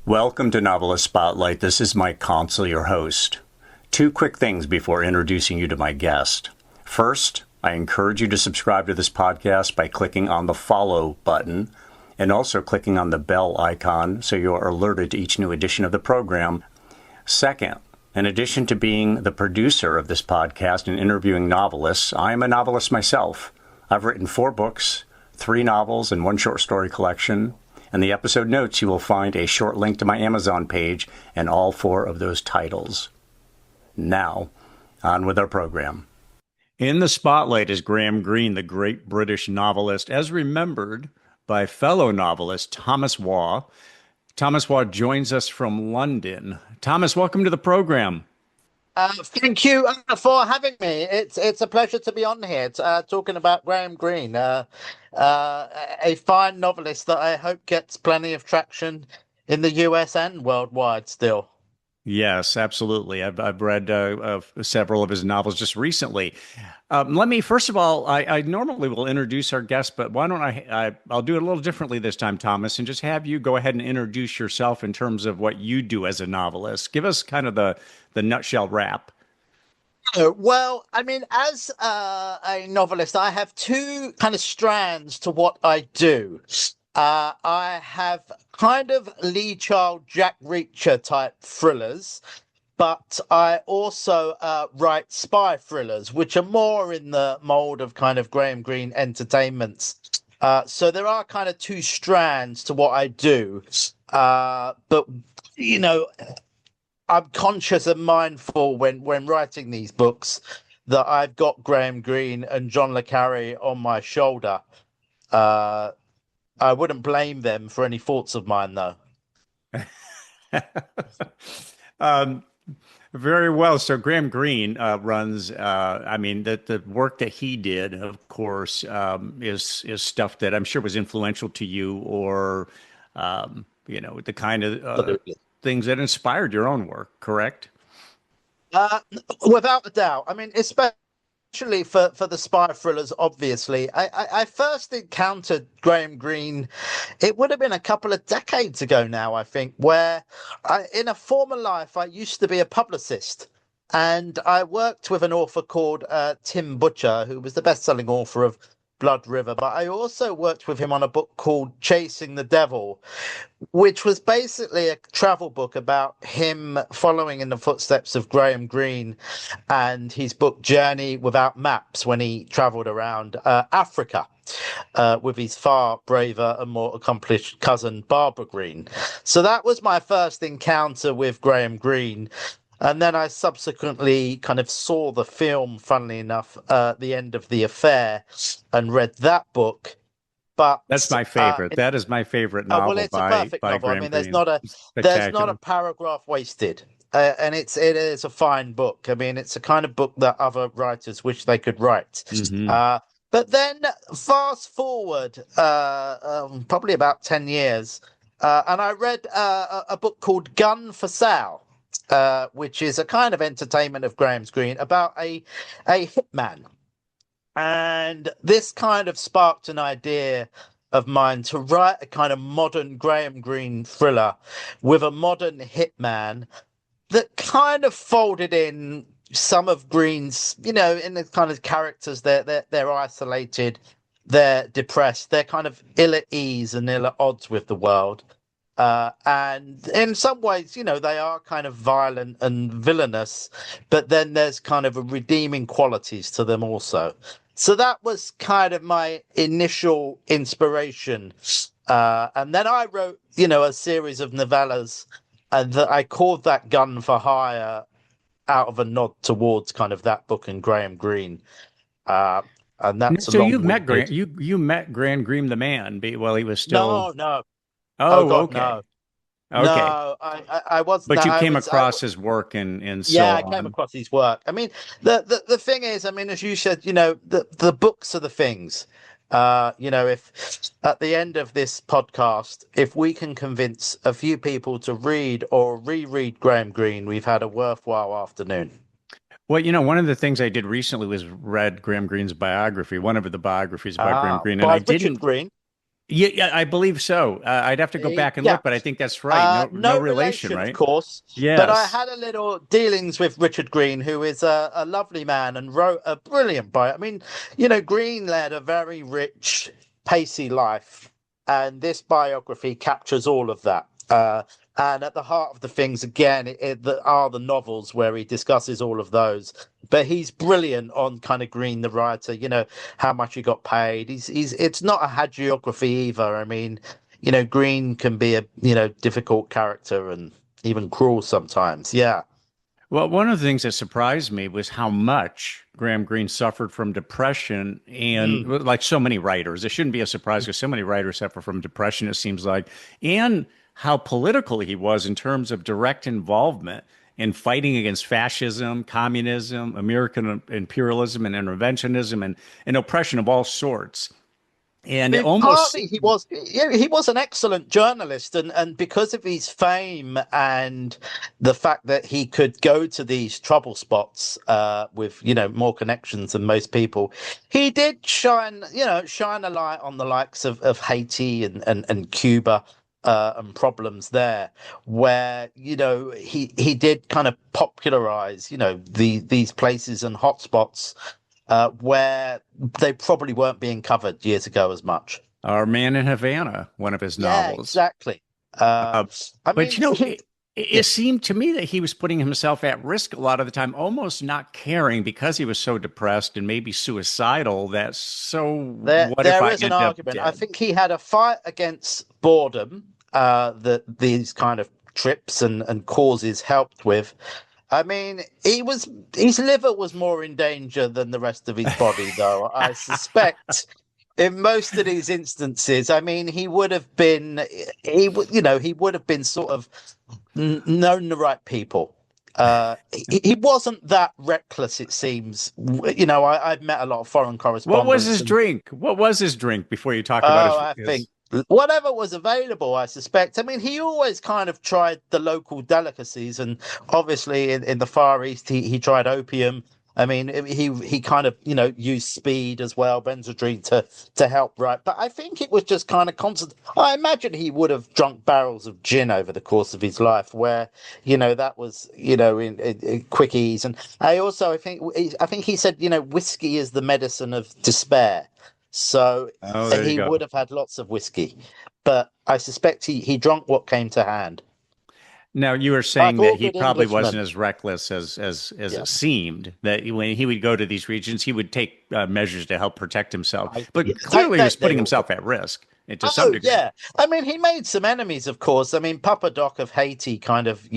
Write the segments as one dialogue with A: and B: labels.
A: Welcome to Novelist Spotlight. This is Mike Consol, your host. Two quick things before introducing you to my guest. First, I encourage you to subscribe to this podcast by clicking on the follow button and also clicking on the bell icon so you are alerted to each new edition of the program. Second, in addition to being the producer of this podcast and interviewing novelists, I am a novelist myself. I've written 4 books, 3 novels, and 1 short story collection. In the episode notes, you will find a short link to my Amazon page and all 4 of those titles. Now, on with our program. In the spotlight is Graham Greene, the great British novelist, as remembered by fellow novelist Thomas Waugh. Thomas Waugh joins us from London. Thomas, welcome to the program.
B: Thank you for having me. It's a pleasure to be on here talking about Graham Greene, a fine novelist that I hope gets plenty of traction in the US and worldwide still.
A: Yes, absolutely. I've read several of his novels just recently. Let me, first of all, I normally will introduce our guest, but why don't I'll do it a little differently this time, Thomas, and just have you go ahead and introduce yourself in terms of what you do as a novelist. Give us kind of the nutshell wrap.
B: Well, I mean, as a novelist, I have 2 kind of strands to what I do. I have kind of Lee Child, Jack Reacher type thrillers, but I also write spy thrillers, which are more in the mold of kind of Graham Greene entertainments. So there are kind of 2 strands to what I do. But, you know, I'm conscious and mindful when writing these books that I've got Graham Greene and John le Carré on my shoulder. I wouldn't blame them for any faults of mine, though.
A: Very well. So Graham Greene runs. I mean, the work that he did, of course, is stuff that I'm sure was influential to you, or the kind of things that inspired your own work. Correct?
B: Without a doubt. I mean, especially for the spy thrillers, obviously. I first encountered Graham Greene, it would have been a couple of decades ago now, I think, where in a former life, I used to be a publicist. And I worked with an author called Tim Butcher, who was the best-selling author of Blood River. But I also worked with him on a book called Chasing the Devil, which was basically a travel book about him following in the footsteps of Graham Greene and his book Journey Without Maps when he traveled around Africa with his far braver and more accomplished cousin Barbara Greene. So that was my first encounter with Graham Greene. And then I subsequently kind of saw the film, funnily enough, The End of the Affair, and read that book. But
A: that's my favorite. That is my favorite novel.
B: Well, it's a perfect novel. I mean, there's not a paragraph wasted, and it is a fine book. I mean, it's a kind of book that other writers wish they could write. Mm-hmm. But then fast forward, probably about 10 years, and I read a book called Gun for Sale. Which is a kind of entertainment of Graham Greene about a hitman. And this kind of sparked an idea of mine to write a kind of modern Graham Greene thriller with a modern hitman that kind of folded in some of Greene's, in the kind of characters. They're isolated, they're depressed, they're kind of ill at ease and ill at odds with the world. And in some ways, they are kind of violent and villainous, but then there's kind of a redeeming qualities to them also. So that was kind of my initial inspiration. And then I wrote, a series of novellas, and I called that Gun for Hire out of a nod towards kind of that book and Graham Greene. And that's
A: so you met Graham Greene the man while he was still.
B: No.
A: Oh,
B: God,
A: okay.
B: No.
A: Okay.
B: No, I wasn't.
A: But you came across his work and so
B: yeah,
A: on.
B: I came across his work. I mean, the thing is, I mean, as you said, the books are the things. If at the end of this podcast, if we can convince a few people to read or reread Graham Greene, we've had a worthwhile afternoon.
A: Well, one of the things I did recently was read Graham Greene's biography, one of the biographies about Graham Greene, and
B: by Richard Greene.
A: Yeah, I believe so. I'd have to go back and
B: Yeah.
A: look, but I think that's right. No
B: No
A: relation,
B: relation, of
A: right?
B: course, but I
A: Yes.
B: had a little dealings with Richard Greene, who is a lovely man and wrote a brilliant bio. I mean, Greene led a very rich, pacey life, and this biography captures all of that. And at the heart of the things, again, are the novels where he discusses all of those. But he's brilliant on kind of Greene, the writer. How much he got paid. It's not a hagiography either. I mean, Greene can be a, difficult character and even cruel sometimes. Yeah.
A: Well, one of the things that surprised me was how much Graham Greene suffered from depression, and
B: Mm.
A: like so many writers, it shouldn't be a surprise because so many writers suffer from depression, it seems like, and how political he was in terms of direct involvement in fighting against fascism, communism, American imperialism, and interventionism, and oppression of all sorts.
B: I
A: And it
B: mean,
A: almost
B: partly he was an excellent journalist, and because of his fame and the fact that he could go to these trouble spots with more connections than most people, he did shine a light on the likes of Haiti and Cuba. And problems there, where he did kind of popularize these places and hotspots where they probably weren't being covered years ago as much.
A: Our Man in Havana, one of his
B: Yeah,
A: novels.
B: exactly. Uh,
A: Uh,
B: I
A: but
B: mean,
A: it seemed to me that he was putting himself at risk a lot of the time, almost not caring because he was so depressed and maybe suicidal. That so what if
B: there
A: I
B: is an
A: end up
B: argument. I
A: dead?
B: think he had a fight against boredom that these kind of trips and causes helped with. I mean, his liver was more in danger than the rest of his body, though. I suspect in most of these instances, I mean, he would have been sort of known the right people. He wasn't that reckless, it seems. I've met a lot of foreign
A: What was
B: correspondents,
A: his
B: and
A: drink? What was his drink before you talk about
B: I think
A: his
B: whatever was available, I suspect. I mean, he always kind of tried the local delicacies, and obviously in the Far East, he tried opium. I mean, he kind of used speed as well, Benzodrine to help, right? But I think it was just kind of constant. I imagine he would have drunk barrels of gin over the course of his life, where that was in quickies. And I think he said whiskey is the medicine of despair. So
A: Oh, there you
B: he
A: go.
B: would have had lots of whiskey, but I suspect he drank what came to hand.
A: Now you were
B: Like
A: saying that
B: all
A: he
B: good
A: probably wasn't
B: Englishmen.
A: as reckless as
B: Yeah.
A: it seemed. That when he would go to these regions, he would take measures to help protect himself.
B: Yeah,
A: But clearly, he was
B: they
A: putting
B: all do.
A: himself at risk to some
B: Oh
A: degree.
B: yeah, I mean he made some enemies, of course. I mean Papa Doc of Haiti kind of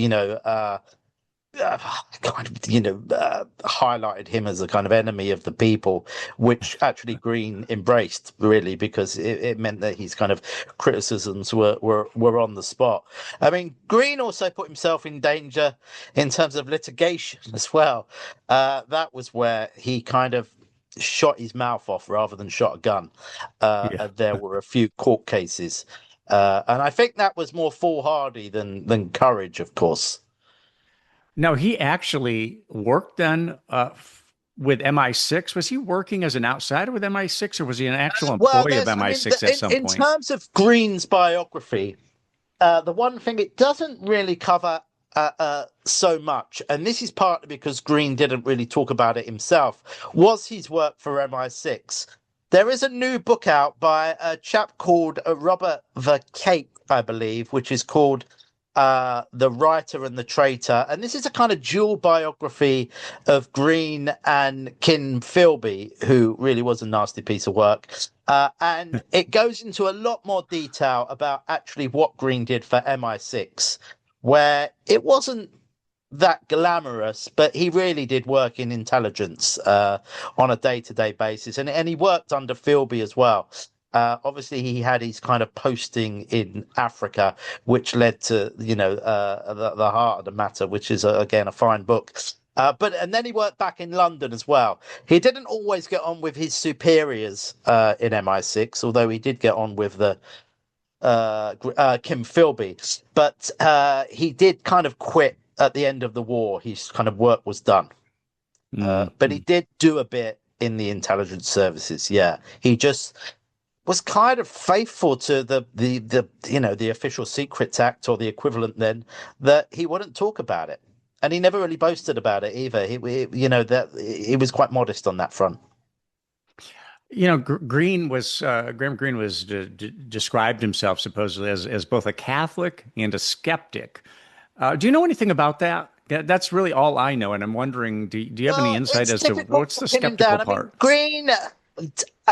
B: highlighted him as a kind of enemy of the people, which actually Green embraced really because it meant that his kind of criticisms were on the spot. I mean, Green also put himself in danger in terms of litigation as well. That was where he kind of shot his mouth off rather than shot a gun.
A: Yeah.
B: And there were a few court cases. And I think that was more foolhardy than courage, of course.
A: No, he actually worked then with MI6. Was he working as an outsider with MI6, or was he an actual
B: Well,
A: employee of
B: I mean,
A: MI6 at some
B: in
A: point?
B: terms of Green's biography, the one thing it doesn't really cover so much, and this is partly because Green didn't really talk about it himself, was his work for MI6. There is a new book out by a chap called Robert Vercape, I believe, which is called The Writer and the Traitor. And this is a kind of dual biography of Green and Kin Philby, who really was a nasty piece of work. And it goes into a lot more detail about actually what Green did for MI6, where it wasn't that glamorous, but he really did work in intelligence on a day-to-day basis, and he worked under Philby as well. Obviously, he had his kind of posting in Africa, which led to the heart of the matter, which is again a fine book. And then he worked back in London as well. He didn't always get on with his superiors in MI6, although he did get on with the Kim Philby. But he did kind of quit at the end of the war. His kind of work was done. But he
A: Mhm.
B: did do a bit in the intelligence services. Yeah, he just was kind of faithful to the Official Secrets Act, or the equivalent then, that he wouldn't talk about it, and he never really boasted about it either. He was quite modest on that front.
A: Graham Greene was described himself supposedly as both a Catholic and a skeptic. Do you know anything about that? That's really all I know, and I'm wondering, do you have any insight as to what's the skeptical part?
B: Greene,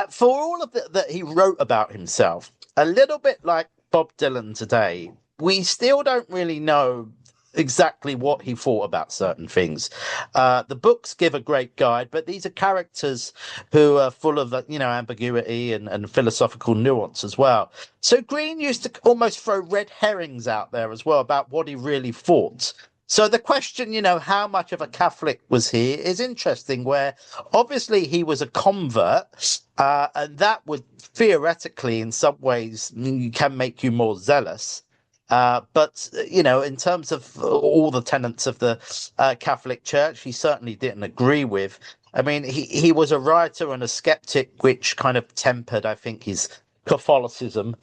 B: for all of that he wrote about himself, a little bit like Bob Dylan today, we still don't really know exactly what he thought about certain things. The books give a great guide, but these are characters who are full of, ambiguity and philosophical nuance as well. So Greene used to almost throw red herrings out there as well about what he really thought. So the question, how much of a Catholic was he, is interesting, where obviously he was a convert, and that would theoretically, in some ways, can make you more zealous. But in terms of all the tenets of the Catholic Church, he certainly didn't agree with. I mean, he was a writer and a skeptic, which kind of tempered, I think, his Catholicism.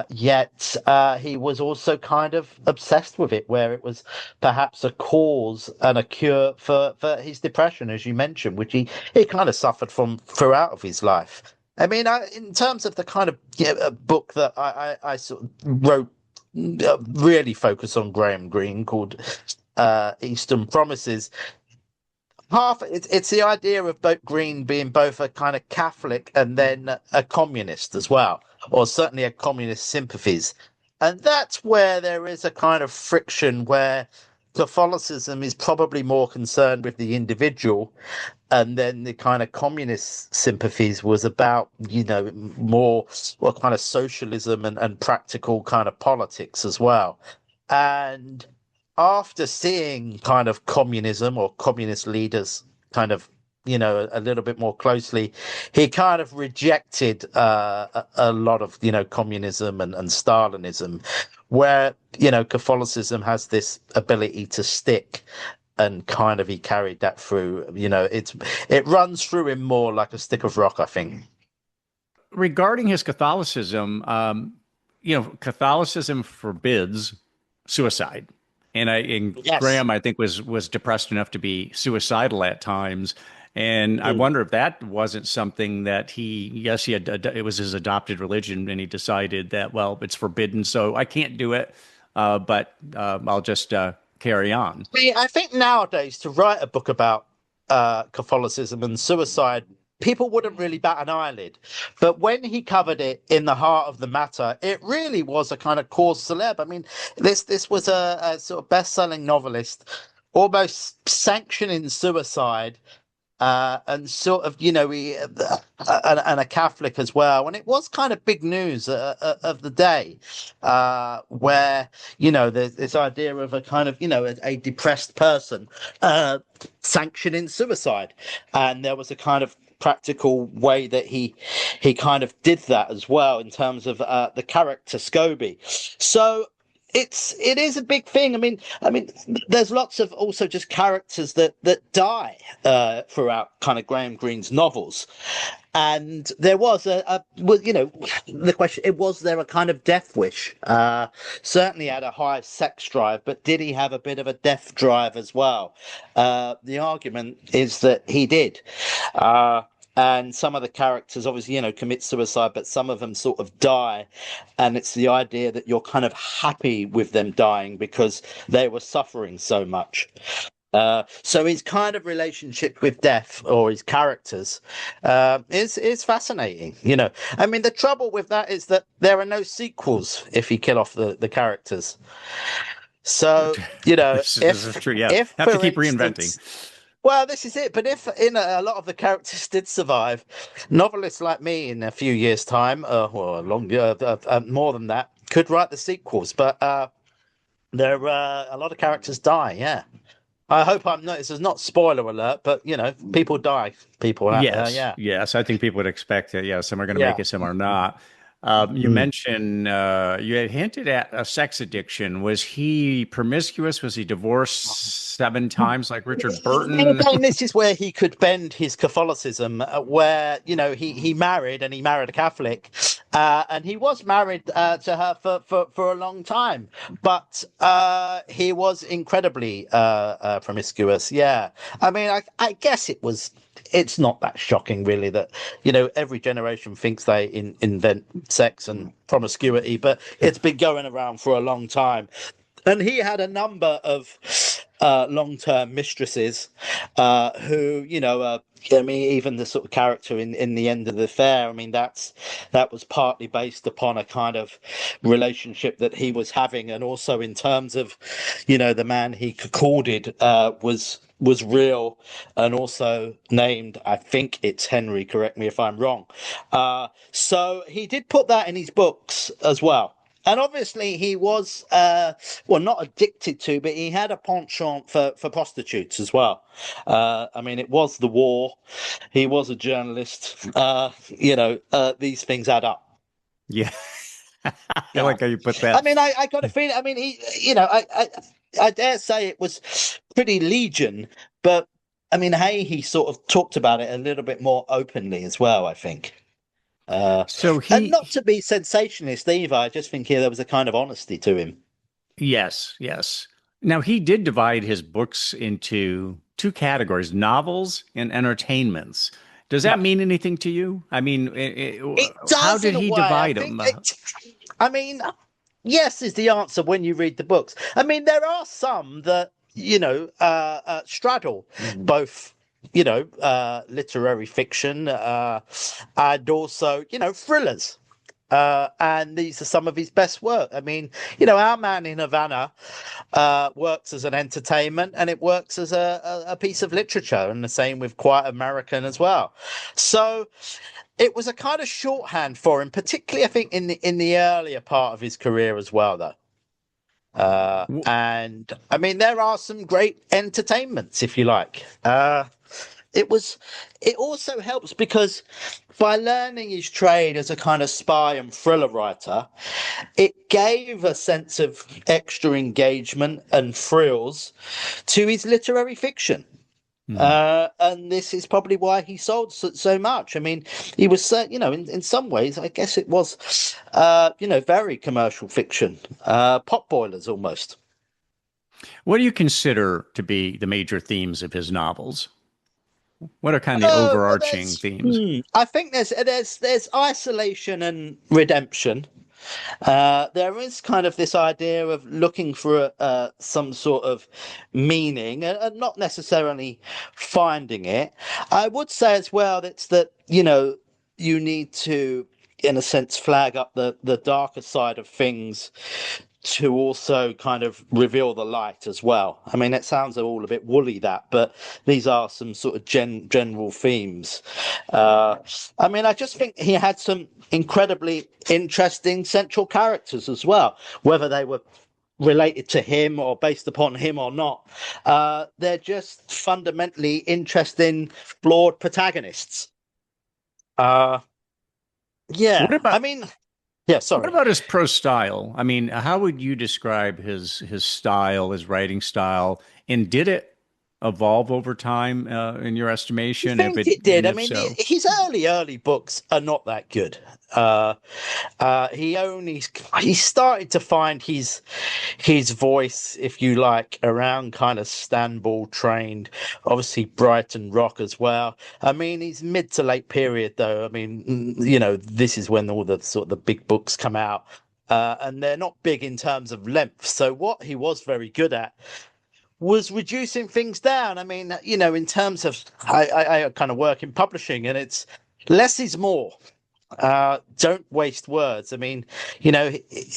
B: Yet he was also kind of obsessed with it, where it was perhaps a cause and a cure for his depression, as you mentioned, which he kind of suffered from throughout of his life. I mean, in terms of the kind of book that I sort of wrote, really focus on Graham Greene, called Eastern Promises. It's the idea of Greene being both a kind of Catholic and then a communist as well, or certainly a communist sympathies. And that's where there is a kind of friction, where Catholicism is probably more concerned with the individual, and then the kind of communist sympathies was about, more kind of socialism and practical kind of politics as well. And after seeing kind of communism or communist leaders kind of, a little bit more closely, he kind of rejected a lot of, communism and Stalinism, where, Catholicism has this ability to stick. And kind of he carried that through. It runs through him more like a stick of rock, I think.
A: Regarding his Catholicism, Catholicism forbids suicide. And
B: yes.
A: Graham, I think, was depressed enough to be suicidal at times. And I wonder if that wasn't something that it was his adopted religion, and he decided that, well, it's forbidden, so I can't do it, but I'll just carry on.
B: I think nowadays, to write a book about Catholicism and suicide, people wouldn't really bat an eyelid. But when he covered it in The Heart of the Matter, it really was a kind of cause célèbre. I mean, this was a sort of best-selling novelist, almost sanctioning suicide, and sort of, and a Catholic as well. And it was kind of big news of the day, where, there's this idea of a kind of, a depressed person sanctioning suicide. And there was a kind of practical way that he kind of did that as well, in terms of the character Scobie. So it is a big thing. I mean, there's lots of also just characters that die throughout kind of Graham Greene's novels. And there was the question, was there a kind of death wish? Certainly had a high sex drive, but did he have a bit of a death drive as well? The argument is that he did. And some of the characters obviously, commit suicide, but some of them sort of die. And it's the idea that you're kind of happy with them dying because they were suffering so much. So his kind of relationship with death, or his characters, is fascinating. I mean, the trouble with that is that there are no sequels if you kill off the characters. So,
A: this is true. Yeah, have to keep reinventing.
B: Well, this is it. But if a lot of the characters did survive, novelists like me in a few years' time, or more than that, could write the sequels. But there a lot of characters die. Yeah. I hope I'm not. This is not spoiler alert, but people die. People.
A: Yes. I think people would expect it. Yeah, some are going to make it, some are not. You mentioned you had hinted at a sex addiction. Was he promiscuous? Was he divorced? 7 times like Richard Burton.
B: And again, this is where he could bend his Catholicism, where, he married a Catholic, and he was married to her for a long time, but he was incredibly promiscuous. Yeah. I mean, I guess it's not that shocking, really, that, every generation thinks they invent sex and promiscuity, but it's been going around for a long time. And he had a number of long-term mistresses who, even the sort of character in the End of the Affair, I mean, that was partly based upon a kind of relationship that he was having, and also in terms of, the man he courted was real, and also named, I think it's Henry, correct me if I'm wrong. So he did put that in his books as well. And obviously he was, not addicted to, but he had a penchant for prostitutes as well. I mean, it was the war. He was a journalist. These things add up.
A: Yeah. I like how you put that.
B: I mean, I got a feeling, I mean, I dare say it was pretty legion, but I mean, he sort of talked about it a little bit more openly as well, I think. And not to be sensationalist either, I just think there was a kind of honesty to him.
A: Yes. Now, he did divide his books into 2 categories, novels and entertainments. Does that mean anything to you? I mean, how did he divide them?
B: I mean, yes is the answer when you read the books. I mean, there are some that, straddle both, literary fiction and also, thrillers. And these are some of his best work. I mean, Our Man in Havana works as an entertainment, and it works as a piece of literature, and the same with Quiet American as well. So it was a kind of shorthand for him, particularly, I think, in the earlier part of his career as well, though. And I mean, there are some great entertainments, if you like. It also helps because by learning his trade as a kind of spy and thriller writer, it gave a sense of extra engagement and thrills to his literary fiction. And this is probably why he sold so much. I mean, he was, in some ways, I guess it was, very commercial fiction, pot boilers almost.
A: What do you consider to be the major themes of his novels? What are kind of the overarching themes?
B: I think there's isolation and redemption. There is kind of this idea of looking for some sort of meaning and not necessarily finding it. I would say as well that you need to, in a sense, flag up the darker side of things to also kind of reveal the light as well. I mean, it sounds all a bit woolly, but these are some sort of general themes. I mean, I just think he had some incredibly interesting central characters as well, whether they were related to him or based upon him or not. They're just fundamentally interesting, flawed protagonists. Yeah, Yeah, sorry.
A: What about his prose style? I mean, how would you describe his style, his writing style, and did it evolve over time in your estimation?
B: I think it did. I mean, his early books are not that good. He started to find his voice, if you like, around kind of Stanball trained, obviously Brighton rock as well. I mean, he's mid to late period though. I mean, this is when all the sort of the big books come out, and they're not big in terms of length. So what he was very good at was reducing things down. I mean, in terms of, I kind of work in publishing, and it's less is more. Don't waste words. I mean,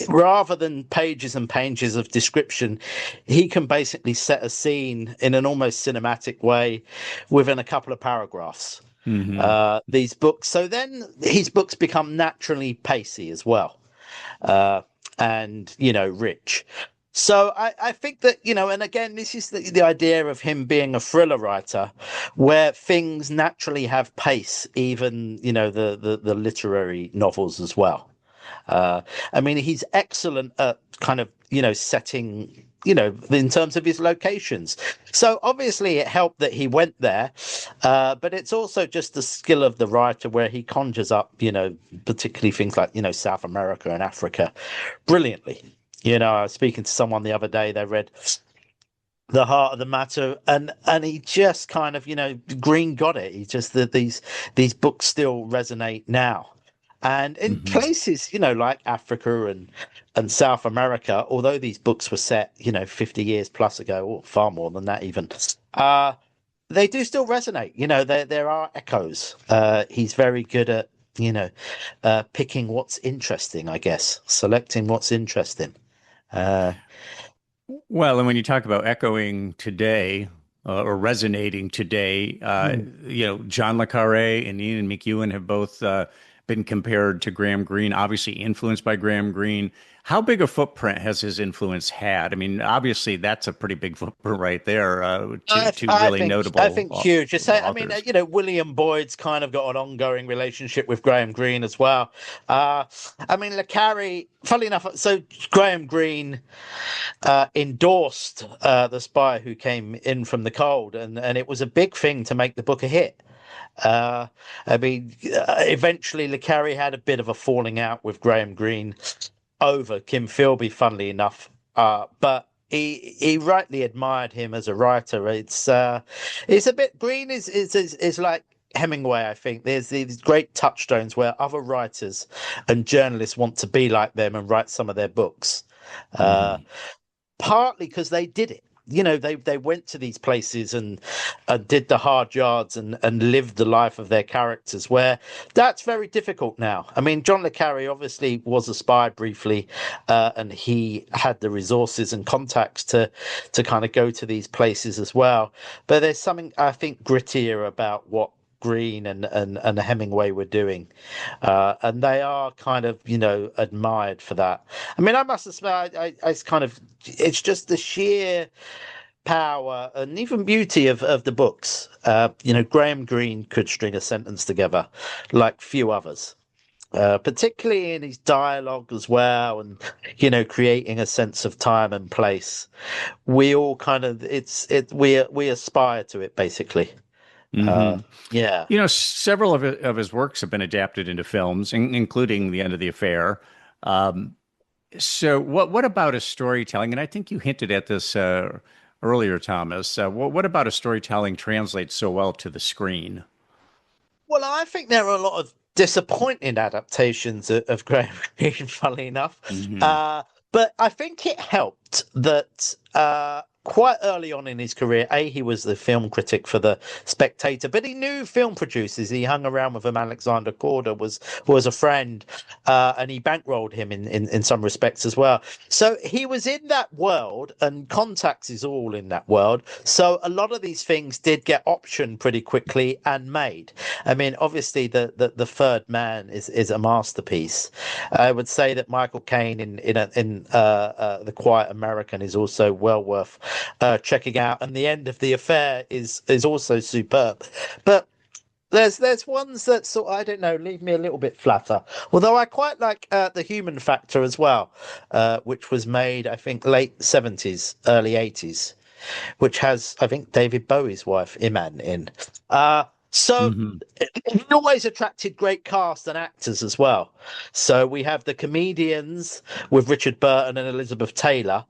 B: rather than pages and pages of description, he can basically set a scene in an almost cinematic way within a couple of paragraphs. These books. So then his books become naturally pacey as well, and rich. So I think that, and again, this is the idea of him being a thriller writer where things naturally have pace, even, the literary novels as well. I mean, he's excellent at kind of, setting in terms of his locations. So obviously it helped that he went there, but it's also just the skill of the writer where he conjures up, particularly things like, South America and Africa brilliantly. I was speaking to someone the other day, they read The Heart of the Matter, and he just kind of, Greene got it. He just, that these books still resonate now. And in places, like Africa and South America, although these books were set, 50 years plus ago, or far more than that even, they do still resonate. There are echoes. He's very good at, picking what's interesting, I guess, selecting what's interesting.
A: Well, and when you talk about echoing today, or resonating today, John le Carré and Ian McEwan have both been compared to Graham Greene, obviously influenced by Graham Greene. How big a footprint has his influence had? I mean, obviously that's a pretty big footprint right there. Two really notable.
B: I think huge. William Boyd's kind of got an ongoing relationship with Graham Greene as well. Le Carré, funnily enough, so Graham Greene endorsed The Spy Who Came In From the Cold, and it was a big thing to make the book a hit. Eventually le Carré had a bit of a falling out with Graham Greene over Kim Philby, funnily enough, but he rightly admired him as a writer. It's a bit, Greene is like Hemingway. I think there's these great touchstones where other writers and journalists want to be like them and write some of their books, partly because they did it. They went to these places and did the hard yards and lived the life of their characters, where that's very difficult now. I mean, John le Carré obviously was a spy briefly, and he had the resources and contacts to kind of go to these places as well. But there's something, I think, grittier about what Greene and Hemingway were doing, and they are kind of admired for that. I mean, I must have said, it's just the sheer power and even beauty of the books. Graham Greene could string a sentence together like few others. Particularly in his dialogue as well, and creating a sense of time and place. We all kind of we aspire to it, basically.
A: Several of his works have been adapted into films, including The End of the Affair. So what about his storytelling? And I think you hinted at this earlier, Thomas. What about his storytelling translates so well to the screen?
B: Well, I think there are a lot of disappointing adaptations of Graham Greene, funnily enough. But I think it helped that quite early on in his career, he was the film critic for The Spectator, but he knew film producers. He hung around with them. Alexander Korda was a friend, and he bankrolled him in some respects as well. So he was in that world, and contacts is all in that world. So a lot of these things did get optioned pretty quickly and made. I mean, obviously the Third Man is a masterpiece. I would say that Michael Caine in The Quiet American is also well worth checking out, and The End of the Affair is also superb. But there's ones that sort of, I don't know, leave me a little bit flatter. Although I quite like The Human Factor as well, which was made, I think, late 70s, early 80s, which has, I think, David Bowie's wife Iman in. It always attracted great cast and actors as well. So we have the comedians with Richard Burton and Elizabeth Taylor,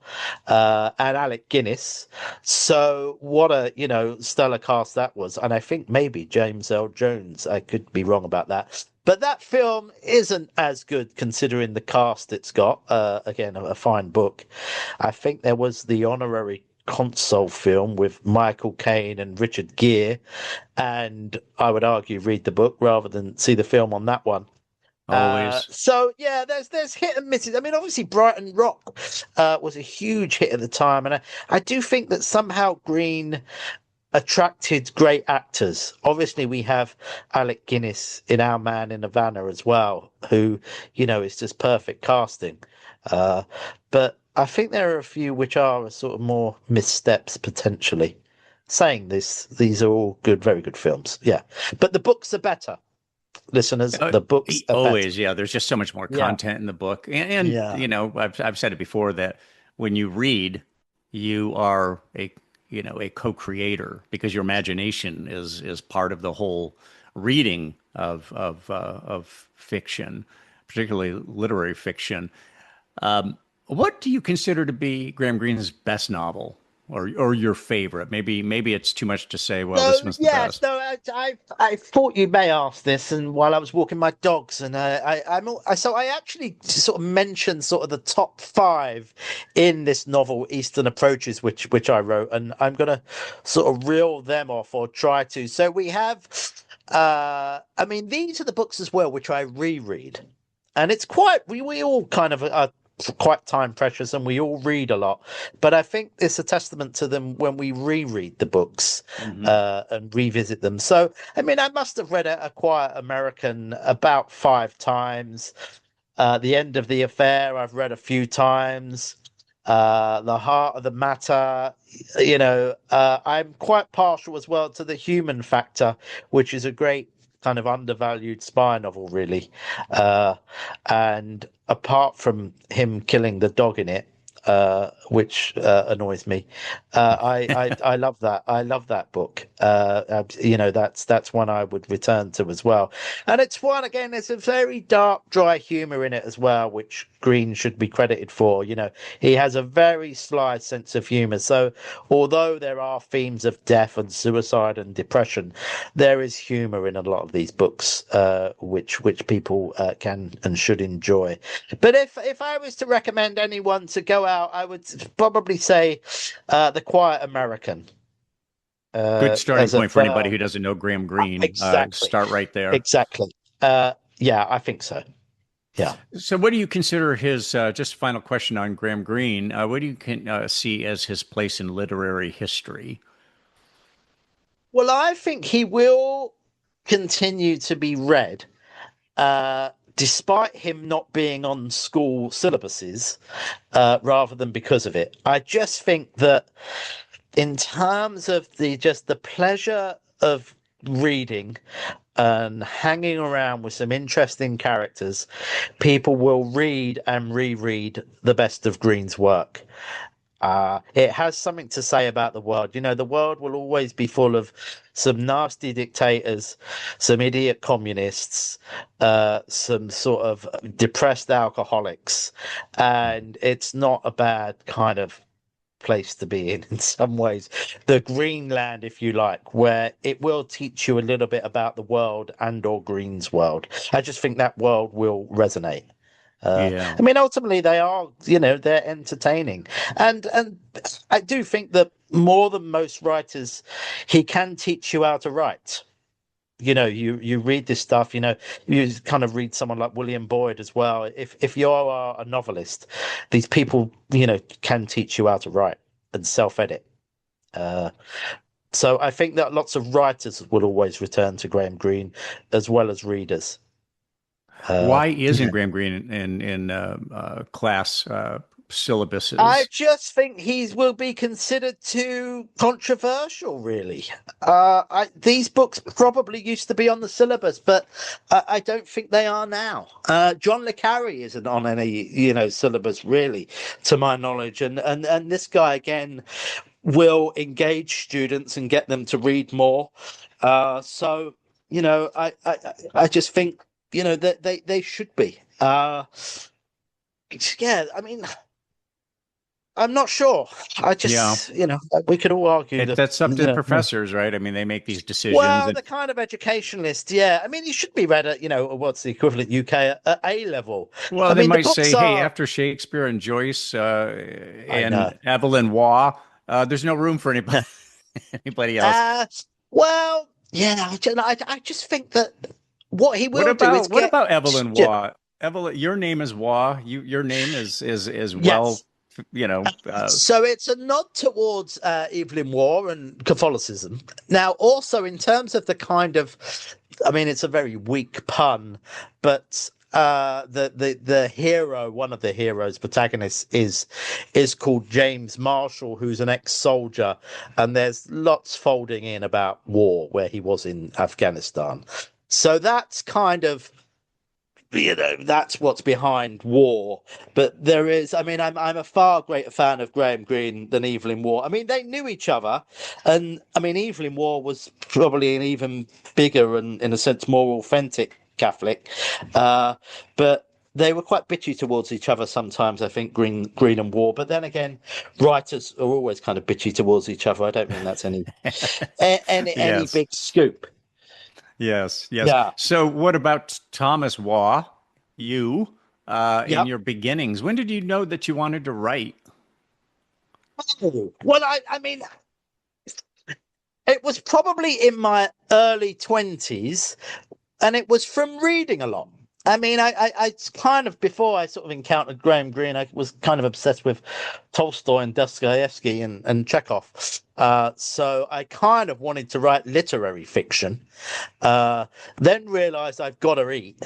B: and Alec Guinness. So what a stellar cast that was. And I think maybe James Earl Jones. I could be wrong about that. But that film isn't as good considering the cast it's got. Again, a fine book. I think there was the honorary Consol film with Michael Caine and Richard Gere, and I would argue read the book rather than see the film on that one.
A: Always.
B: There's hit and misses. I mean, obviously Brighton Rock was a huge hit at the time, and I do think that somehow Greene attracted great actors. Obviously, we have Alec Guinness in Our Man in Havana as well, who is just perfect casting. But I think there are a few which are sort of more missteps potentially. Saying this, these are all good, very good films. Yeah. But the books are better. Listeners, the books are
A: always
B: better.
A: There's just so much more content in the book. And I've said it before that when you read, you are a co-creator, because your imagination is part of the whole reading of fiction, particularly literary fiction. What do you consider to be Graham Greene's best novel, or your favorite? Maybe it's too much to say, well,
B: No,
A: this one's the
B: yes,
A: best.
B: no. I thought you may ask this, and while I was walking my dogs, and so I actually sort of mentioned sort of the top five in this novel, Eastern Approaches, which I wrote, and I'm gonna sort of reel them off or try to. So we have, I mean, these are the books as well which I reread, and it's quite we all kind of are quite time precious and we all read a lot, but I think it's a testament to them when we reread the books and revisit them. So I mean, I must have read a Quiet American about 5 times. The End of the Affair I've read a few times. The Heart of the Matter, I'm quite partial as well to The Human Factor, which is a great kind of undervalued spy novel, really. And apart from him killing the dog in it, which annoys me, I love that. I love that book. That's one I would return to as well. And it's one, again, there's a very dark, dry humor in it as well, which Greene should be credited for. He has a very sly sense of humor. So although there are themes of death and suicide and depression, there is humor in a lot of these books, which people can and should enjoy. But if I was to recommend anyone to go out, I would probably say The Quiet American.
A: Good starting point for anybody who doesn't know Graham Greene.
B: Exactly.
A: Start right there.
B: Exactly. Yeah, I think so. Yeah.
A: So, what do you consider his, just final question on Graham Greene, what do you see as his place in literary history?
B: Well, I think he will continue to be read, despite him not being on school syllabuses, rather than because of it. I just think that in terms of the pleasure of reading and hanging around with some interesting characters, people will read and reread the best of Greene's work. It has something to say about the world. The world will always be full of some nasty dictators, some idiot communists, some sort of depressed alcoholics, and it's not a bad kind of place to be in some ways. The Greenland, if you like, where it will teach you a little bit about the world and or Greene's world. I just think that world will resonate.
A: Yeah.
B: I mean, ultimately, they are, they're entertaining, and I do think that more than most writers, he can teach you how to write. You read this stuff. You kind of read someone like William Boyd as well. If you are a novelist, these people, can teach you how to write and self-edit. So I think that lots of writers will always return to Graham Greene, as well as readers.
A: Why isn't Graham Greene in class syllabuses?
B: I just think he will be considered too controversial, really. These books probably used to be on the syllabus, but I don't think they are now. John le Carre isn't on any, syllabus, really, to my knowledge. And this guy, again, will engage students and get them to read more. So, I just think, that they should be. Yeah, I mean, I'm not sure. I just, we could all argue that
A: that's up to the professors, right? I mean, they make these decisions.
B: Well, the kind of educationalist, yeah. I mean, you should be read at, what's the equivalent UK at A level.
A: Well, they might say, hey, after Shakespeare and Joyce and Evelyn Waugh, there's no room for anybody else.
B: Well, yeah, I just think that what he will do is
A: what about Evelyn Waugh? Evelyn, your name is Waugh. Your name is well.
B: Yes. So it's a nod towards Evelyn Waugh and Catholicism. Now, also in terms of the kind of, I mean, it's a very weak pun, but the hero, one of the heroes, protagonists is called James Marshall, who's an ex-soldier, and there's lots folding in about war where he was in Afghanistan. So that's kind of that's what's behind War. But there is, I mean, I'm a far greater fan of Graham Greene than Evelyn Waugh. I mean, they knew each other, and I mean, Evelyn Waugh was probably an even bigger and, in a sense, more authentic Catholic, but they were quite bitchy towards each other sometimes, I think, Greene and Waugh. But then again, writers are always kind of bitchy towards each other. I don't think that's any
A: Yes.
B: big scoop.
A: Yes.
B: Yeah.
A: So what about Thomas Waugh, in your beginnings? When did you know that you wanted to write?
B: Well, I mean, it was probably in my early 20s, and it was from reading a lot. I mean, I kind of, before I sort of encountered Graham Greene, I was kind of obsessed with Tolstoy and Dostoevsky and Chekhov. So I kind of wanted to write literary fiction, then realized I've got to eat.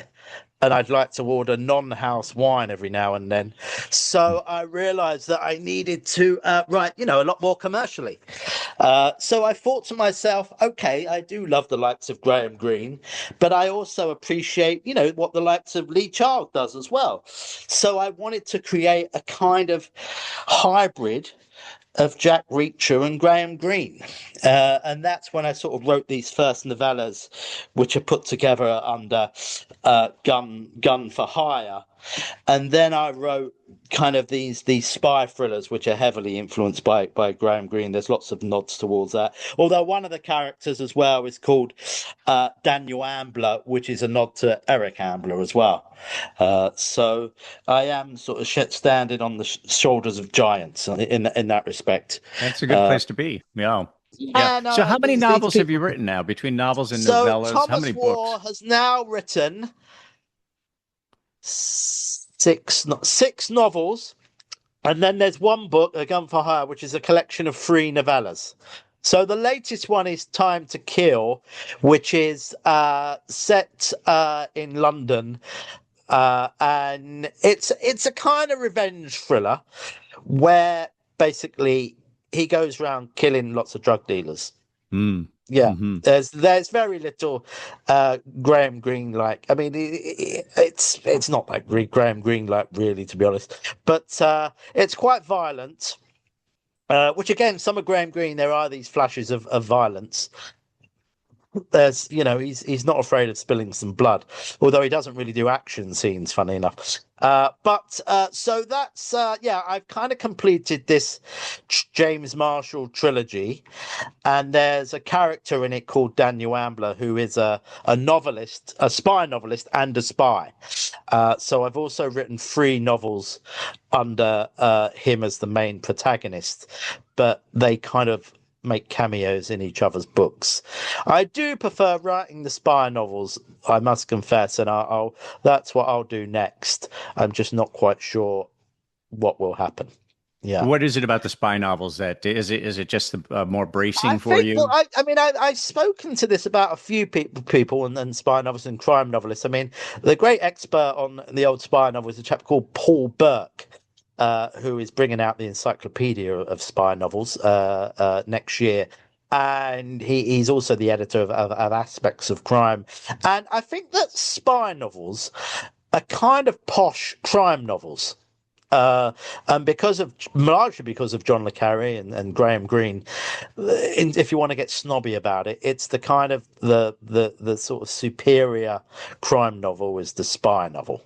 B: And I'd like to order non-house wine every now and then. So I realized that I needed to write, a lot more commercially. So I thought to myself, okay, I do love the likes of Graham Greene, but I also appreciate, what the likes of Lee Child does as well. So I wanted to create a kind of hybrid of Jack Reacher and Graham Greene. And that's when I sort of wrote these first novellas, which are put together under Gun for Hire. And then I wrote kind of these spy thrillers, which are heavily influenced by Graham Greene. There's lots of nods towards that. Although one of the characters as well is called Daniel Ambler, which is a nod to Eric Ambler as well. So I am sort of standing on the shoulders of giants in that respect.
A: That's a good place to be. Yeah. So how many novels have you written now, between novels and novellas?
B: Thomas
A: how many
B: Waugh
A: books?
B: has now written six novels, and then there's one book, A Gun for Hire, which is a collection of 3 novellas. So the latest one is Time to Kill, which is set in London, and it's a kind of revenge thriller where basically he goes around killing lots of drug dealers. Yeah, there's very little Graham Greene like. I mean, it's not like Graham Greene like, really, to be honest. But it's quite violent. Which again, some of Graham Greene, there are these flashes of violence. There's, he's not afraid of spilling some blood, although he doesn't really do action scenes, funny enough. So that's I've kind of completed this James Marshall trilogy, and there's a character in it called Daniel Ambler, who is a novelist, a spy novelist, and a spy. So I've also written 3 novels under him as the main protagonist, but they kind of make cameos in each other's books. I do prefer writing the spy novels, I must confess, and that's what I'll do next. I'm just not quite sure what will happen. Yeah.
A: What is it about the spy novels that is it just more bracing for you?
B: Well, I mean, I've spoken to this about a few people and spy novelists and crime novelists. I mean, the great expert on the old spy novel is a chap called Paul Burke, who is bringing out the encyclopedia of spy novels next year. And he's also the editor of Aspects of Crime. And I think that spy novels are kind of posh crime novels. And largely because of John le Carré and Graham Greene, if you want to get snobby about it, it's the kind of the sort of superior crime novel is the spy novel.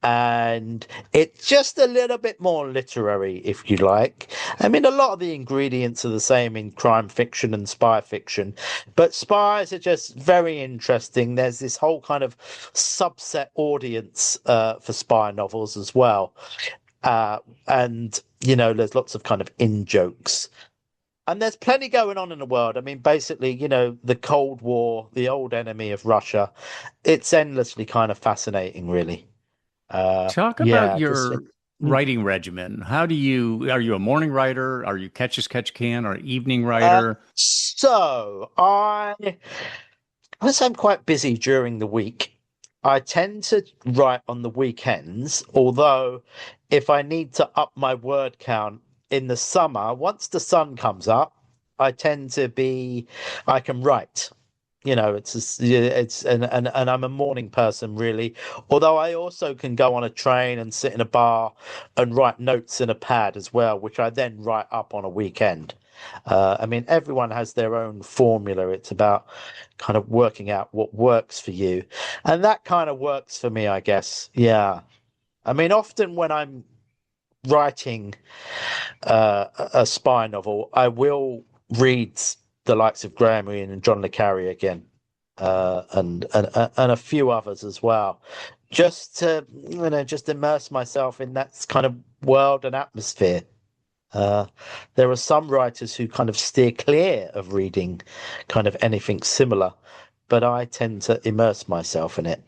B: And it's just a little bit more literary, if you like. I mean, a lot of the ingredients are the same in crime fiction and spy fiction, but spies are just very interesting. There's this whole kind of subset audience for spy novels as well. And, there's lots of kind of in-jokes. And there's plenty going on in the world. I mean, basically, the Cold War, the old enemy of Russia, it's endlessly kind of fascinating, really.
A: Talk about your writing regimen. Are you a morning writer? Are you catch as catch can, or an evening writer?
B: So unless I'm quite busy during the week, I tend to write on the weekends, although if I need to up my word count in the summer, once the sun comes up, I can write. and I'm a morning person really. Although I also can go on a train and sit in a bar and write notes in a pad as well, which I then write up on a weekend. Everyone has their own formula. It's about kind of working out what works for you, and that kind of works for me, I guess. Yeah. Often when I'm writing a spy novel, I will read the likes of Graham Greene and John le Carre again, and a few others as well, just to just immerse myself in that kind of world and atmosphere. There are some writers who kind of steer clear of reading kind of anything similar, but I tend to immerse myself in it.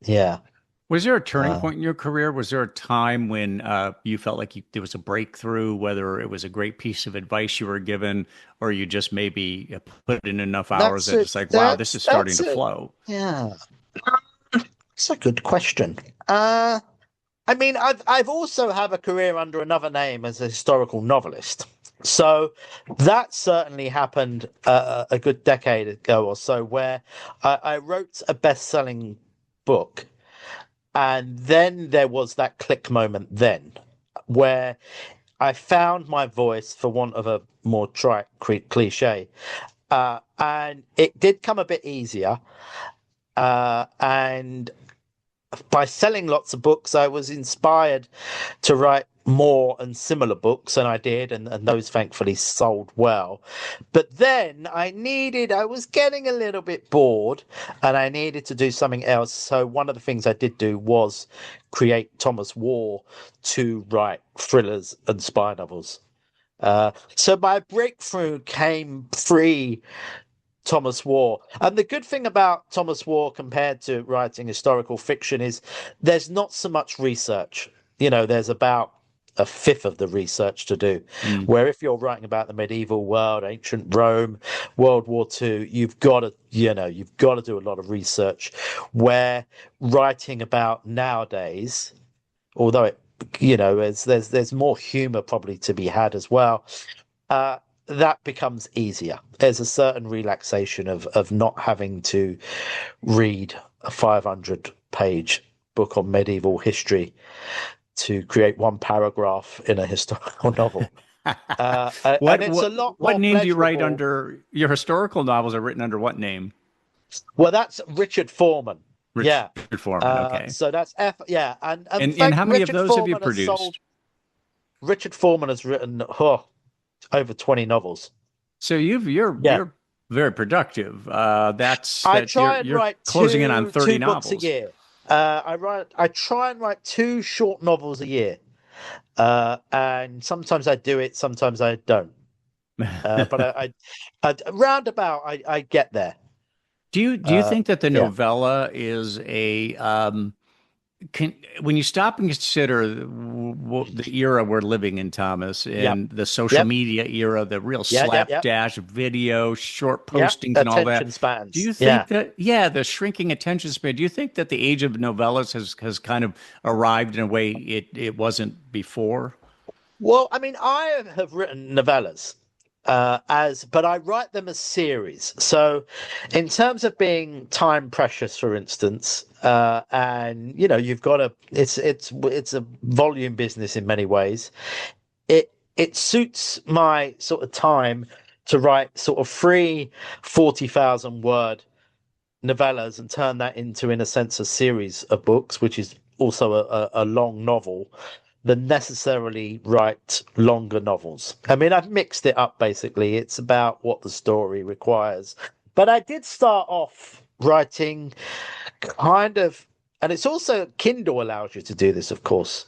B: Yeah.
A: Was there a turning point in your career? Was there a time when you felt like there was a breakthrough, whether it was a great piece of advice you were given, or you just maybe put in enough hours that it's like, wow, this is starting to flow?
B: Yeah. It's a good question. I've also have a career under another name as a historical novelist. So that certainly happened a good decade ago or so, where I wrote a best-selling book. And then there was that click moment then where I found my voice, for want of a more trite cliche. And it did come a bit easier. And by selling lots of books, I was inspired to write more and similar books, and I did, and those thankfully sold well. But then I was getting a little bit bored, and I needed to do something else. So one of the things I did do was create Thomas Waugh to write thrillers and spy novels. So my breakthrough came free Thomas Waugh. And the good thing about Thomas Waugh compared to writing historical fiction is there's not so much research. There's about a fifth of the research to do. Where if you're writing about the medieval world, ancient Rome, World War II, you've got to do a lot of research. Where writing about nowadays, although there's more humor probably to be had as well, that becomes easier. There's a certain relaxation of not having to read a 500-page book on medieval history to create one paragraph in a historical novel. And it's a lot more
A: What name do you write
B: pleasurable.
A: under? Your historical novels are written under what name?
B: Well, that's Richard Foreman.
A: Richard Foreman, okay.
B: So that's yeah. And
A: how many of those have you produced?
B: Richard Foreman has written over 20 novels.
A: So you're very productive. You're
B: write
A: closing in on 30 novels
B: books a year. I try and write 2 short novels a year, and sometimes I do it, sometimes I don't. But I roundabout I get there.
A: Do you think that the novella is when you stop and consider the era we're living in, Thomas, and the social media era, the real slapdash video, short postings, and all that.
B: Attention spans.
A: Do you think that, the shrinking attention span, do you think that the age of novellas has kind of arrived in a way it wasn't before?
B: Well, I have written novellas. But I write them as series. So in terms of being time precious, for instance, and you've got it's a volume business in many ways. It suits my sort of time to write sort of 3 40,000 word novellas and turn that into, in a sense, a series of books, which is also a long novel, than necessarily write longer novels. I've mixed it up, basically. It's about what the story requires. But I did start off writing kind of, and it's also, Kindle allows you to do this, of course,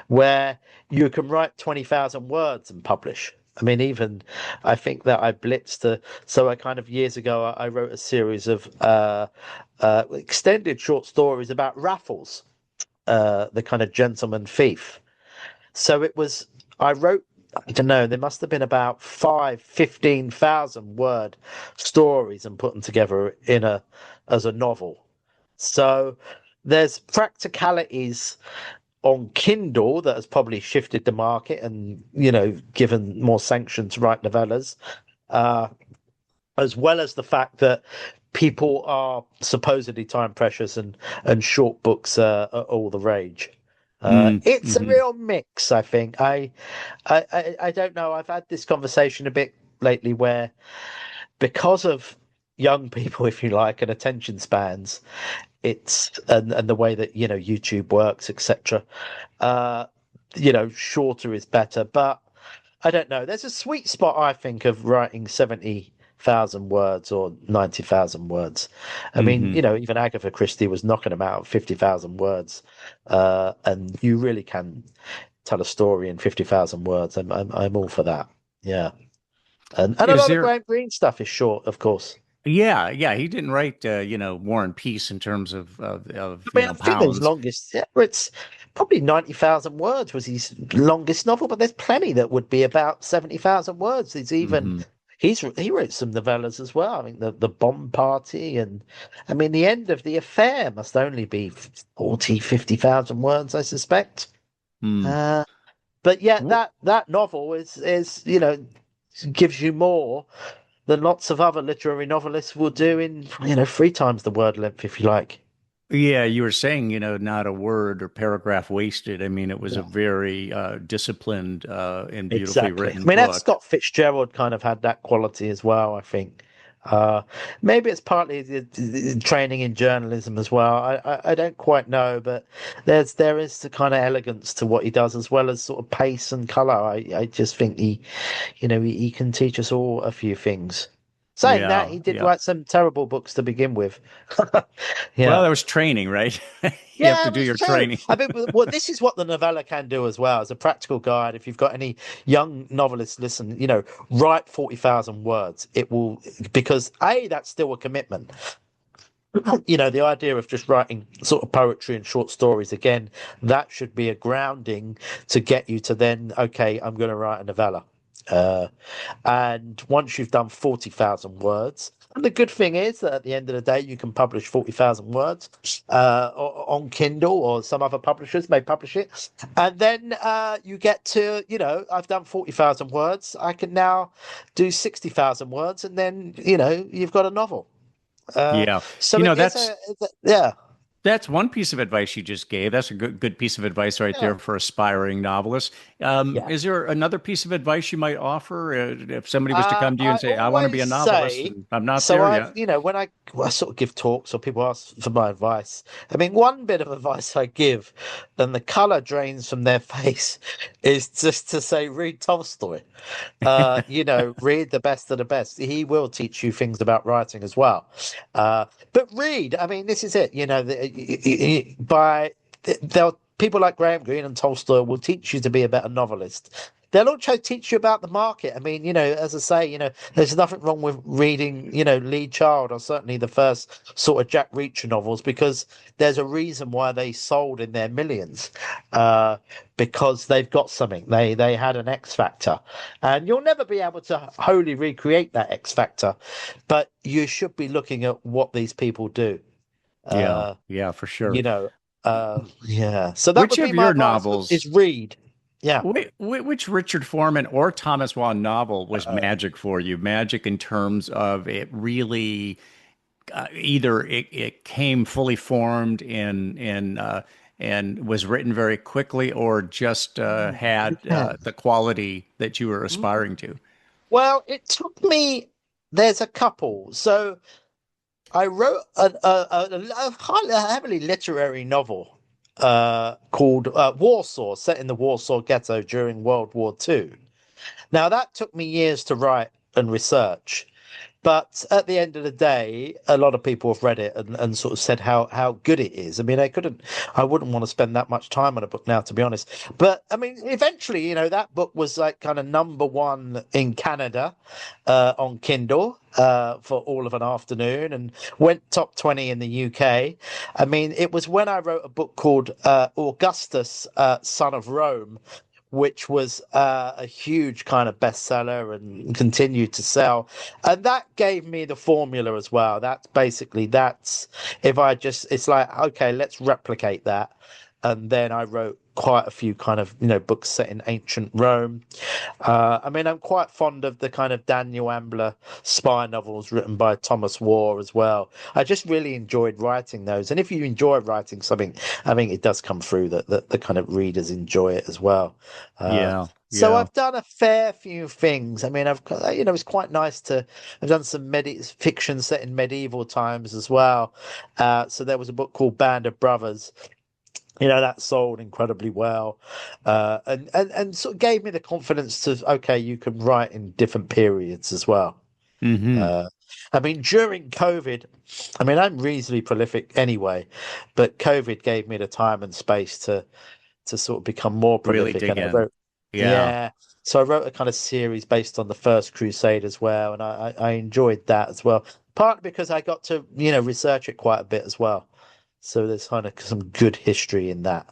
B: where you can write 20,000 words and publish. I think that I blitzed so I kind of years ago, I wrote a series of extended short stories about Raffles, the kind of gentleman thief. So I wrote, I don't know, there must have been about 15,000 word stories and put them together as a novel. So there's practicalities on Kindle that has probably shifted the market and, given more sanction to write novellas, as well as the fact that people are supposedly time precious and short books are all the rage. It's a real mix, I think. I don't know. I've had this conversation a bit lately where, because of young people, if you like, and attention spans, it's and the way that YouTube works, etc. Shorter is better, but I don't know. There's a sweet spot, I think, of writing 70,000 words or 90,000 words. I mean, even Agatha Christie was knocking them out at 50,000 words, and you really can tell a story in 50,000 words. I'm all for that. Yeah, and a lot of Graham Greene stuff is short, of course.
A: Yeah, he didn't write, War and Peace in terms of
B: I mean, I think his longest, it's probably 90,000 words was his longest novel, but there's plenty that would be about 70,000 words. He wrote some novellas as well. I mean, the Bomb Party, and I mean, The End of the Affair must only be 50,000 words, I suspect. But yeah, that novel is gives you more than lots of other literary novelists will do in 3 times the word length, if you like.
A: Yeah, you were saying, not a word or paragraph wasted. I mean, it was a very disciplined and beautifully written book.
B: F. Scott Fitzgerald kind of had that quality as well, I think. Maybe it's partly the training in journalism as well. I don't quite know, but there is the kind of elegance to what he does, as well as sort of pace and color. I just think he can teach us all a few things. Saying that, he did write some terrible books to begin with.
A: Well, there was training, right? You have to do your training.
B: I mean, well, this is what the novella can do as well, as a practical guide. If you've got any young novelists, listen, write 40,000 words. It will, because that's still a commitment. The idea of just writing sort of poetry and short stories, again, that should be a grounding to get you to then, okay, I'm going to write a novella. And once you've done 40,000 words, and the good thing is that at the end of the day, you can publish 40,000 words on Kindle, or some other publishers may publish it. And then you get to, I've done 40,000 words. I can now do 60,000 words, and then, you've got a novel. So
A: that's one piece of advice you just gave. That's a good piece of advice right there for aspiring novelists. Is there another piece of advice you might offer if somebody was to come to you and say, I want to be a novelist, and I'm not there yet?
B: When I sort of give talks or people ask for my advice, I mean, one bit of advice I give, and the color drains from their face, is just to say, read Tolstoy. Read the best of the best. He will teach you things about writing as well. But read. I mean, this is it. People like Graham Greene and Tolstoy will teach you to be a better novelist. They'll also teach you about the market. I mean, as I say, there's nothing wrong with reading, Lee Child, or certainly the first sort of Jack Reacher novels, because there's a reason why they sold in their millions, because they've got something. They had an X factor, and you'll never be able to wholly recreate that X factor, but you should be looking at what these people do.
A: For sure.
B: So that
A: which
B: would be
A: of
B: my
A: your novels
B: is read. Yeah.
A: Which Richard Foreman or Thomas Waugh novel was magic for you? Magic in terms of it really either it came fully formed and was written very quickly, or just had the quality that you were aspiring to?
B: Well, it took me. There's a couple. So I wrote a heavily literary novel called Warsaw, set in the Warsaw Ghetto during World War II. Now, that took me years to write and research. But at the end of the day, a lot of people have read it and sort of said how good it is. I mean, I wouldn't want to spend that much time on a book now, to be honest. But I mean, eventually, that book was like kind of #1 in Canada on Kindle for all of an afternoon, and went top 20 in the UK. I mean, it was when I wrote a book called Augustus, Son of Rome, which was a huge kind of bestseller and continued to sell. And that gave me the formula as well. It's like, okay, let's replicate that. and then I wrote quite a few kind of, books set in ancient Rome. I'm quite fond of the kind of Daniel Ambler spy novels written by Thomas Waugh as well. I just really enjoyed writing those. And if you enjoy writing something, I think it does come through that the kind of readers enjoy it as well. So I've done a fair few things. It's quite nice I've done some fiction set in medieval times as well. So there was a book called Band of Brothers. That sold incredibly well, and sort of gave me the confidence to, you can write in different periods as well.
A: Mm-hmm.
B: During COVID, I'm reasonably prolific anyway, but COVID gave me the time and space to sort of become more prolific.
A: Really dig in.
B: So I wrote a kind of series based on the First Crusade as well, and I enjoyed that as well, partly because I got to, research it quite a bit as well. So there's kind of some good history in that.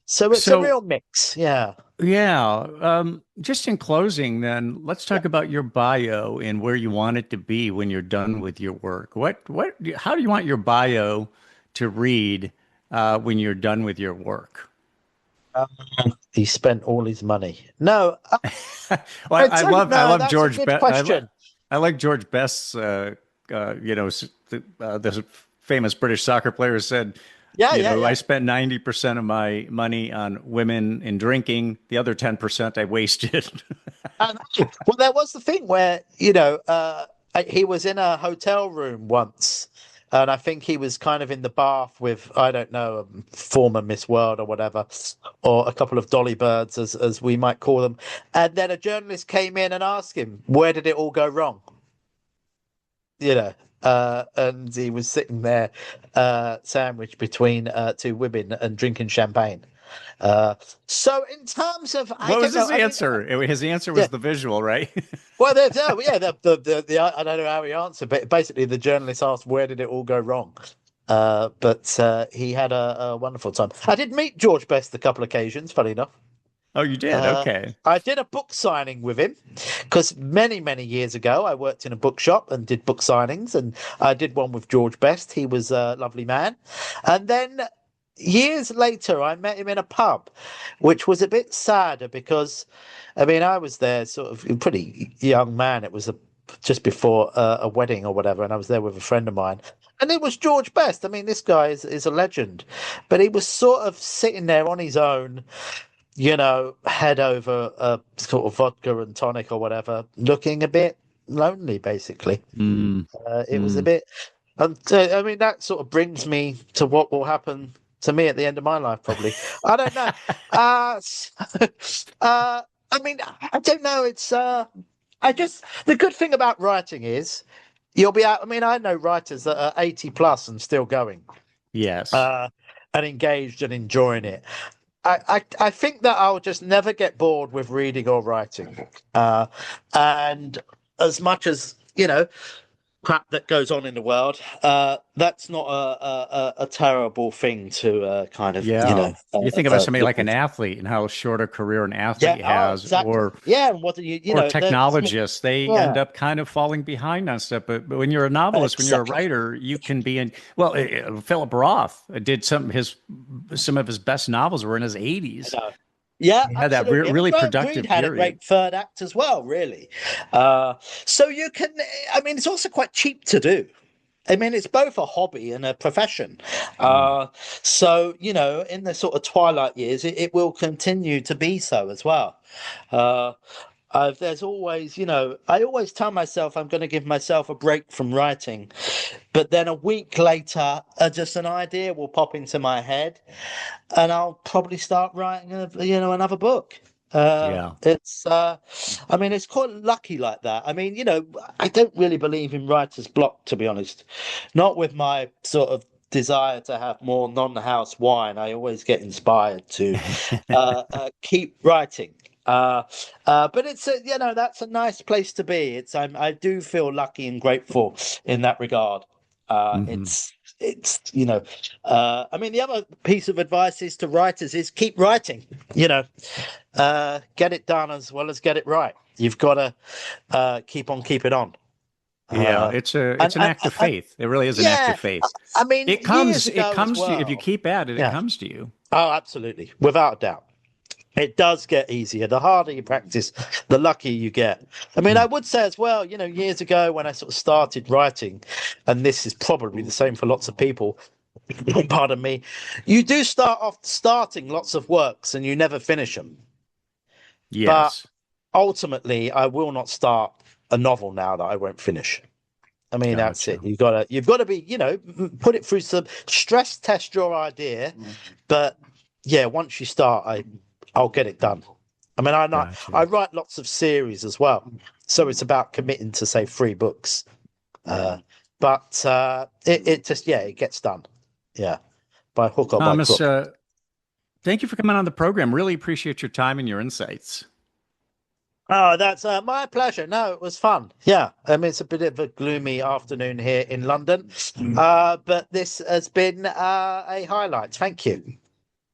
B: So it's a real mix. Yeah.
A: Yeah. Just in closing, then, let's talk about your bio and where you want it to be when you're done with your work. How do you want your bio to read when you're done with your work?
B: He spent all his money. No.
A: Well, I love George Best. I like George Best's, the famous British soccer player said, I spent 90% of my money on women and drinking. The other 10% I wasted.
B: Well, there was the thing where, he was in a hotel room once, and I think he was kind of in the bath with, I don't know, former Miss World or whatever, or a couple of dolly birds, as we might call them. And then a journalist came in and asked him, where did it all go wrong? And he was sitting there, sandwiched between two women and drinking champagne. So in terms of,
A: what was his answer? His answer was the visual, right?
B: Well, I don't know how he answered, but basically the journalist asked, where did it all go wrong? But he had a wonderful time. I did meet George Best a couple of occasions, funny enough.
A: Oh, you did? Okay.
B: I did a book signing with him because many, many years ago, I worked in a bookshop and did book signings, and I did one with George Best. He was a lovely man. And then years later, I met him in a pub, which was a bit sadder because, I was there sort of a pretty young man. It was just before a wedding or whatever, and I was there with a friend of mine. And it was George Best. This guy is a legend. But he was sort of sitting there on his own, head over a sort of vodka and tonic or whatever, looking a bit lonely, basically. It was a bit, and that sort of brings me to what will happen to me at the end of my life, probably. I don't know. I don't know. It's, the good thing about writing is you'll be out. I know writers that are 80 plus and still going.
A: Yes.
B: And engaged and enjoying it. I think that I'll just never get bored with reading or writing. And as much as, crap that goes on in the world, that's not a terrible thing to kind of,
A: you think about somebody like an athlete and how short a career an athlete has,
B: exactly.
A: or
B: what do or
A: technologists, they end up kind of falling behind on stuff. But when you're a novelist, when you're a writer, you can be in. Well, Philip Roth did some of his best novels were in his 80s.
B: Yeah,
A: he had that really productive
B: Greene had
A: period.
B: A great third act as well, really. So you can, it's also quite cheap to do. It's both a hobby and a profession. So, in the sort of twilight years, it will continue to be so as well. There's always, I always tell myself I'm going to give myself a break from writing, but then a week later, just an idea will pop into my head, and I'll probably start writing, another book. It's, it's quite lucky like that. I don't really believe in writer's block, to be honest. Not with my sort of desire to have more non-house wine. I always get inspired to keep writing. But it's that's a nice place to be. I do feel lucky and grateful in that regard. It's the other piece of advice is to writers is keep writing. Get it done as well as get it right. You've got to keep on keeping on.
A: Yeah, it's an act of faith. It really is an act of faith.
B: I mean,
A: it comes to you if you keep at it. It comes to you.
B: Oh, absolutely, without a doubt. It does get easier. The harder you practice, the luckier you get. I mean, I would say as well, years ago when I sort of started writing, and this is probably the same for lots of people, pardon me, you do start off starting lots of works and you never finish them.
A: Yes.
B: But ultimately, I will not start a novel now that I won't finish. I mean, that's it. You've got to be, put it through some stress test your idea. But yeah, once you start, I'll get it done. I mean, I write lots of series as well. So it's about committing to, say, 3 books. But it just, it gets done. Yeah. By hook or by crook.
A: Thank you for coming on the program. Really appreciate your time and your insights.
B: Oh, that's my pleasure. No, it was fun. Yeah. I mean, it's a bit of a gloomy afternoon here in London. But this has been a highlight. Thank you.